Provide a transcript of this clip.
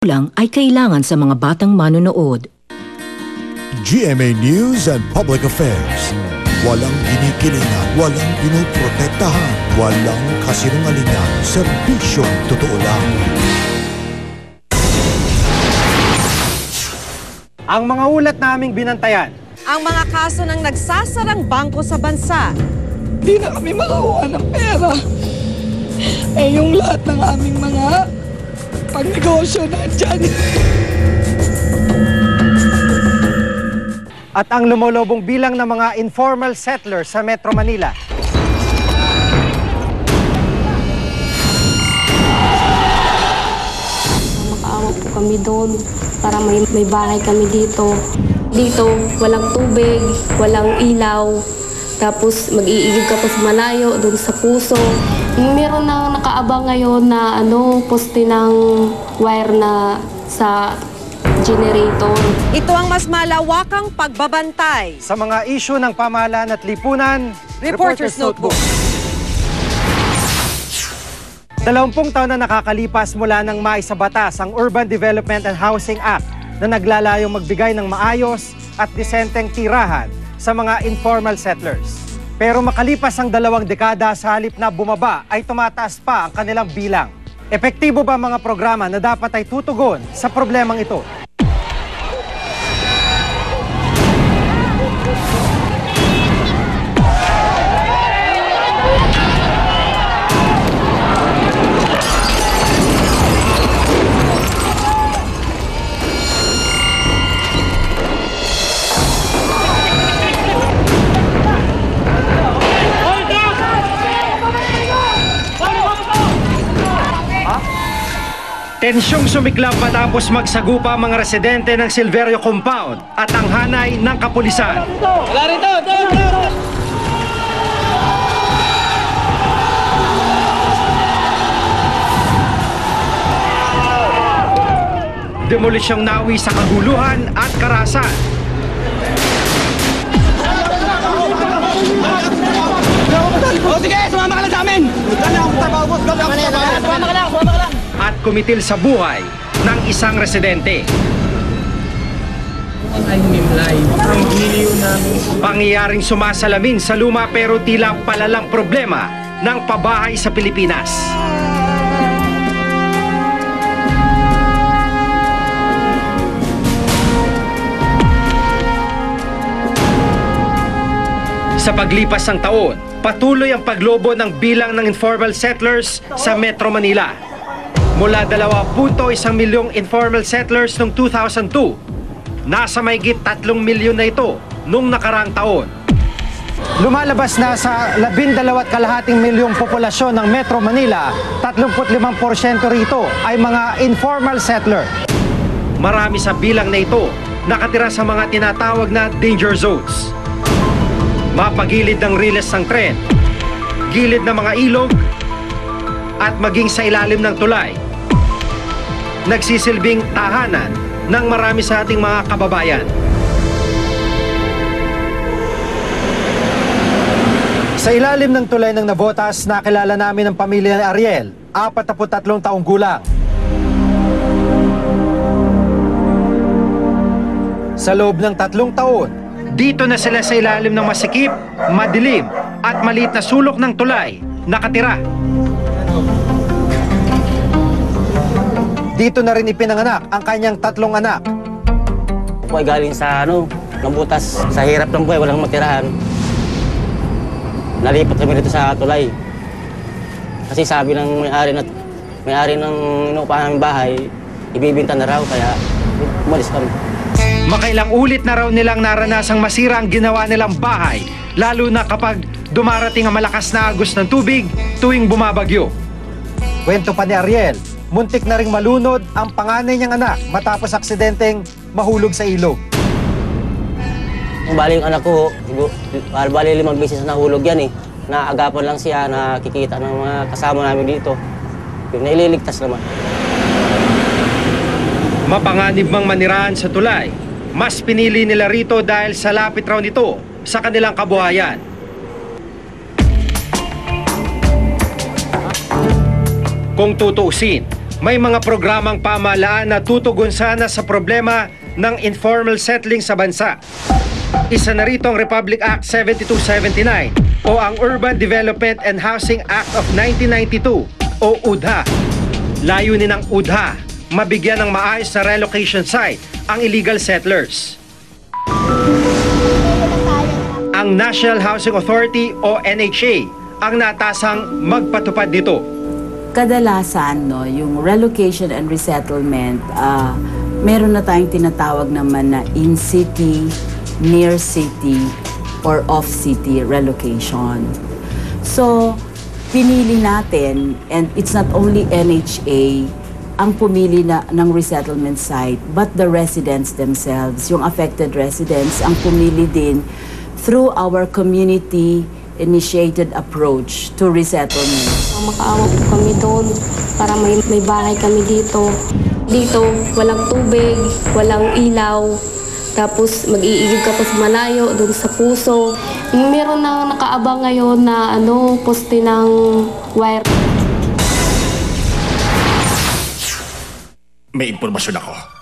lang ay kailangan sa mga batang manonood. GMA News and Public Affairs. Walang kinikilingan, walang pinoprotektahan, walang kasinungalingan, serbisyong totoo lang. Ang mga ulat naming binantayan. Ang mga kaso ng nagsasarang bangko sa bansa. Di na kami makakuha ng pera. Eh yung lahat ng aming mga pagnegosyo nandyan. At ang lumulubong bilang ng mga informal settlers sa Metro Manila. Makaawa po kami doon para may bahay kami dito. Dito, walang tubig, walang ilaw. Tapos mag-iigib ka pa sa malayo, doon sa puso. Meron na nakaabang ngayon na poste ng wire na sa generator. Ito ang mas malawakang pagbabantay. Sa mga isyu ng pamahalaan at lipunan, Reporter's Notebook. 20 taon na nakakalipas mula nang maisabatas ang Urban Development and Housing Act na naglalayong magbigay ng maayos at disenteng tirahan sa mga informal settlers. Pero makalipas ang 2 dekada, sa halip na bumaba ay tumataas pa ang kanilang bilang. Epektibo ba mga programa na dapat ay tutugon sa problemang ito? Tensyong sumiklab matapos magsagupa ang mga residente ng Silverio Compound at ang hanay ng kapulisan. Wala rito! Demolisyong nawi sa kaguluhan at karahasan. O sige, sumama ka lang sa amin! Sumama ka lang! At kumitil sa buhay ng isang residente. Pangyayaring sumasalamin sa luma pero tila palalang problema ng pabahay sa Pilipinas. Sa paglipas ng taon, patuloy ang paglobo ng bilang ng informal settlers sa Metro Manila. Mula 2.1 milyong informal settlers noong 2002, nasa mahigit 3 milyon na ito noong nakaraang taon. Lumalabas na sa 12.5 milyong populasyon ng Metro Manila, 35% rito ay mga informal settler. Marami sa bilang na ito nakatira sa mga tinatawag na danger zones. Mapagilid ng riles ng tren, gilid ng mga ilog, at maging sa ilalim ng tulay. Nagsisilbing tahanan ng marami sa ating mga kababayan. Sa ilalim ng tulay ng Navotas, nakilala namin ang pamilya ni Ariel, 43 taong gulang. Sa loob ng 3 taon, dito na sila sa ilalim ng masikip, madilim at maliit na sulok ng tulay nakatira. Dito na rin ipinanganak ang kanyang 3 anak. Ako ay galing sa Navotas, sa hirap ng buhay, walang matirahan. Nalipat kami dito sa tulay. Kasi sabi ng may-ari ng inuupahan ng bahay, ibibinta na raw, kaya umalis kami. Makailang ulit na raw nilang naranasang masira ang ginawa nilang bahay, lalo na kapag dumarating ang malakas na agos ng tubig tuwing bumabagyo. Kwento pa ni Ariel, muntik na ring malunod ang panganay niyang anak matapos aksidenteng mahulog sa ilog. Bali yung anak ko, bali 5 beses na nahulog yan eh. Naagapan lang siya, nakikita ng mga kasama namin dito. Yung naililigtas naman. Mapanganib mang manirahan sa tulay, mas pinili nila rito dahil sa lapit raw nito sa kanilang kabuhayan. Kung tutuusin, May mga programang pamahalaan na tutugon sana sa problema ng informal settling sa bansa. Isa na rito ang Republic Act 7279 o ang Urban Development and Housing Act of 1992 o UDHA. Layunin ng UDHA, mabigyan ng maayos na relocation site ang illegal settlers. Ang National Housing Authority o NHA ang natasang magpatupad nito. Kadalasan, yung relocation and resettlement, meron na tayong tinatawag naman na in-city, near-city, or off-city relocation. So, pinili natin, and it's not only NHA ang pumili ng resettlement site, but the residents themselves, yung affected residents, ang pumili din through our community-initiated approach to resettlement. Makaawa po kami doon para may bahay kami dito. Dito, walang tubig, walang ilaw. Tapos mag-iigib ka pa sa malayo, doon sa puso. Meron na nakaabang ngayon na poste ng wire. May impormasyon ako.